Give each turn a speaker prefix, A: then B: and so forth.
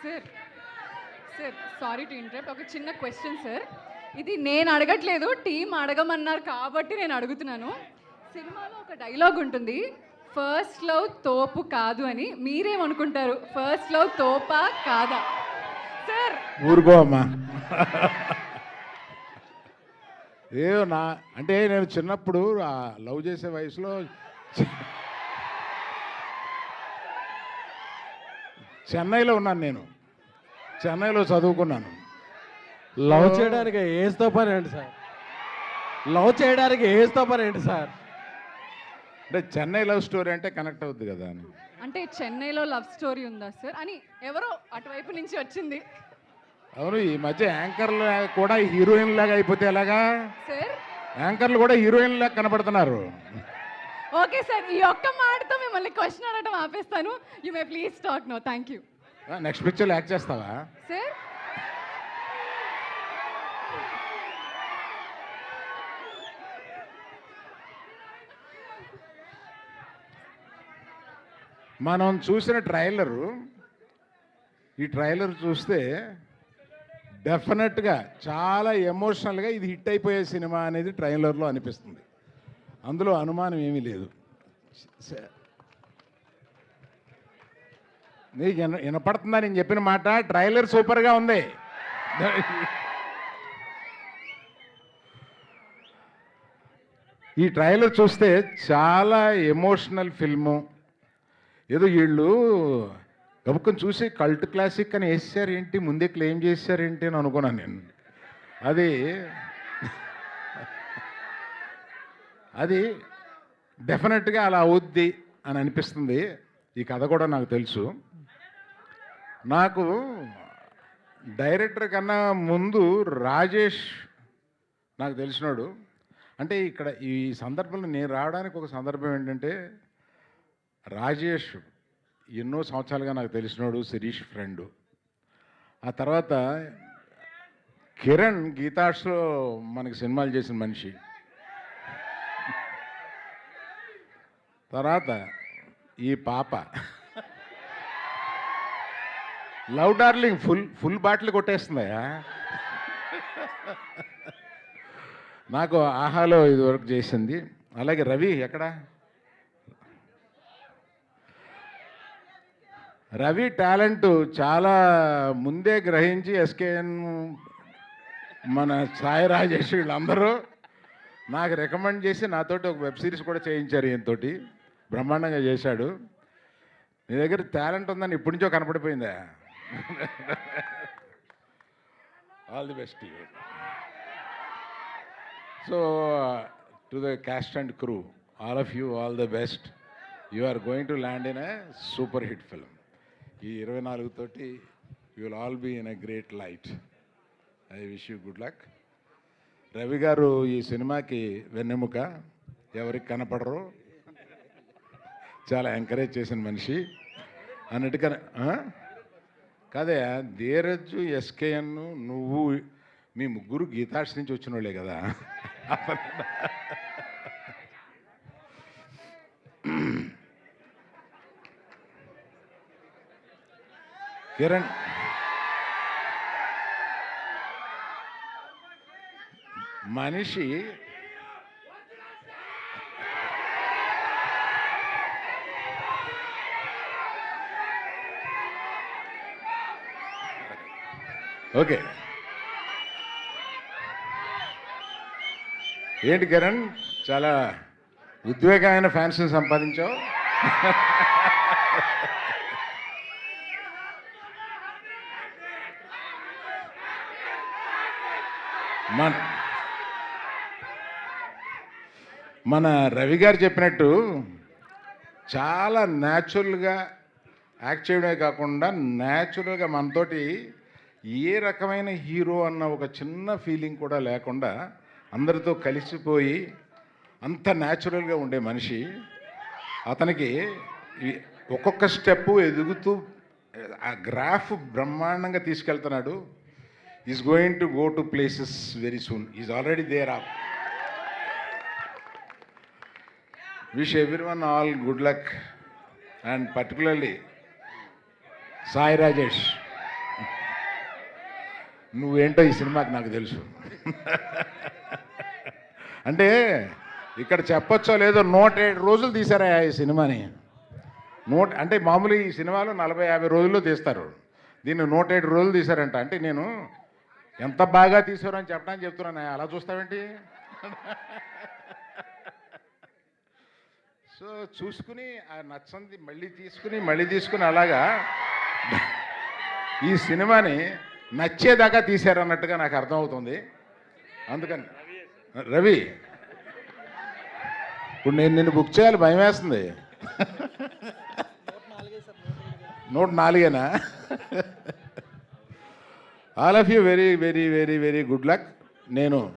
A: Sir sir sorry to interrupt. ఒక చిన్న question sir. ఇది నేను అడగట్లేదు, టీం అడగమన్నారు కాబట్టి నేను అడుగుతున్నాను. సినిమాలో ఒక డైలాగ్ ఉంటుంది, ఫస్ట్ లవ్ తోపు కాదు అని. మీరేమనుకుంటారు, ఫస్ట్ లవ్ తోపా కాదా? సార్
B: ఊరుకో అమ్మా. ఏదో నా అంటే నేను చిన్నప్పుడు ఆ లవ్ చేసే వయసులో చెన్నైలో ఉన్నాను. నేను చెన్నైలో చదువుకున్నాను.
C: లవ్ చేయడానికి ఏజ్తో పని ఏంటి సార్? లవ్ చేయడానికి ఏజ్తో పని ఏంటి సార్?
B: అంటే చెన్నై లవ్ స్టోరీ అంటే కనెక్ట్ అవుద్ది కదా అని.
A: అంటే చెన్నైలో లవ్ స్టోరీ ఉందా సార్ అని ఎవరో అటువైపు నుంచి వచ్చింది
B: అవును, ఈ మధ్య యాంకర్లు కూడా హీరోయిన్ లాగా అయిపోతే ఎలాగా?
A: సార్.
B: యాంకర్లు కూడా హీరోయిన్ లాగా కనపడుతున్నారు.
A: ఓకే సార్, ఈ ఒక్క మాటతో మిమ్మల్ని క్వశ్చన్ అడగడం ఆపేస్తాను. You may please talk no. Thank you.
B: Next పిక్చర్లో యాక్ట్ చేస్తావా?
A: సార్
B: మనం చూసిన ట్రైలరు, ఈ ట్రైలర్ చూస్తే డెఫినెట్గా చాలా ఎమోషనల్గా ఇది హిట్ అయిపోయే సినిమా అనేది ట్రైలర్లో అనిపిస్తుంది. అందులో అనుమానం ఏమీ లేదు. నీకు వినపడుతుందా నేను చెప్పిన మాట? ట్రైలర్ సూపర్గా ఉంది. ఈ ట్రైలర్ చూస్తే చాలా ఎమోషనల్ ఫిల్ము. ఏదో వీళ్ళు గబుక్కని చూసి కల్ట్ క్లాసిక్ అని వేసారు ఏంటి, ముందే క్లెయిమ్ చేశారు ఏంటి అని అనుకున్నాను నేను. అది డెఫినెట్గా అలా అవుద్ది అని అనిపిస్తుంది. ఈ కథ కూడా నాకు తెలుసు. నాకు డైరెక్టర్ కన్నా ముందు రాజేష్ నాకు తెలిసినాడు. అంటే ఇక్కడ ఈ సందర్భంలో నేను రావడానికి ఒక సందర్భం ఏంటంటే, రాజేష్ ఎన్నో సంవత్సరాలుగా నాకు తెలిసినాడు, శిరీష్ ఫ్రెండు. ఆ తర్వాత కిరణ్ గీతాష్లో మనకి సినిమాలు చేసిన మనిషి. తర్వాత ఈ పాప లవ్ డార్లింగ్ ఫుల్ బాటిల్ కొట్టేస్తుందయా. నాకు ఆహాలో ఇది వరకు చేసింది. అలాగే రవి ఎక్కడా? రవి టాలెంట్ చాలా ముందే గ్రహించి ఎస్కేఎన్, మన సాయి రాజేష్ వీళ్ళందరూ నాకు రికమెండ్ చేసి నాతోటి ఒక వెబ్ సిరీస్ కూడా చేయించారు. ఈయనతోటి బ్రహ్మాండంగా చేశాడు. నీ దగ్గర టాలెంట్ ఉందని ఇప్పటి నుంచో కనపడిపోయిందా? All the best you. So to the cast and crew, all of you all the best. You are going to land in a super hit film. ఈ 24 తోటి you will all be in a great light. I wish you good luck. Ravi garu ఈ సినిమాకి వెన్నెముక, ఎవరికి కనపడరు, చాలా encourage చేసిన మనిషి అన్నిటికన్నా. కాదే, ధీరజ్, ఎస్కేఎన్, నువ్వు, మీ ముగ్గురు గీతాష్ నుంచి వచ్చిన వాళ్ళే కదా. కిరణ్ మనిషి ఓకే. ఏంటి కిరణ్, చాలా ఉద్వేగమైన ఫ్యాన్స్ని సంపాదించావు. మన రవి గారు చెప్పినట్టు చాలా న్యాచురల్గా యాక్ట్ చేయడమే కాకుండా, న్యాచురల్గా మనతోటి ఏ రకమైన హీరో అన్న ఒక చిన్న ఫీలింగ్ కూడా లేకుండా అందరితో కలిసిపోయి అంత న్యాచురల్గా ఉండే మనిషి. అతనికి ఒక్కొక్క స్టెప్పు ఎదుగుతూ ఆ గ్రాఫ్ బ్రహ్మాండంగా తీసుకెళ్తున్నాడు. Is going to go to places very soon. Is already there off. Wish everyone all good luck, and particularly Sai Rajesh. నువ్వేంటో ఈ సినిమాకి నాకు తెలుసు. అంటే ఇక్కడ చెప్పొచ్చో లేదో 107 రోజులు తీశారా ఈ సినిమాని. అంటే మామూలు ఈ సినిమాలు 40-50 రోజుల్లో తీస్తారు, దీన్ని 107 రోజులు తీశారంట. అంటే నేను ఎంత బాగా తీసారో అని చెప్పడానికి చెప్తున్నాను, అలా చూస్తావేంటి? సో చూసుకుని ఆ నచ్చంది మళ్ళీ తీసుకుని అలాగా ఈ సినిమాని నచ్చేదాకా తీశారన్నట్టుగా నాకు అర్థమవుతుంది. అందుకని రవి, ఇప్పుడు నేను నిన్ను బుక్ చేయాలి, భయం వేస్తుంది. 104 all of you very very very very good luck. నేను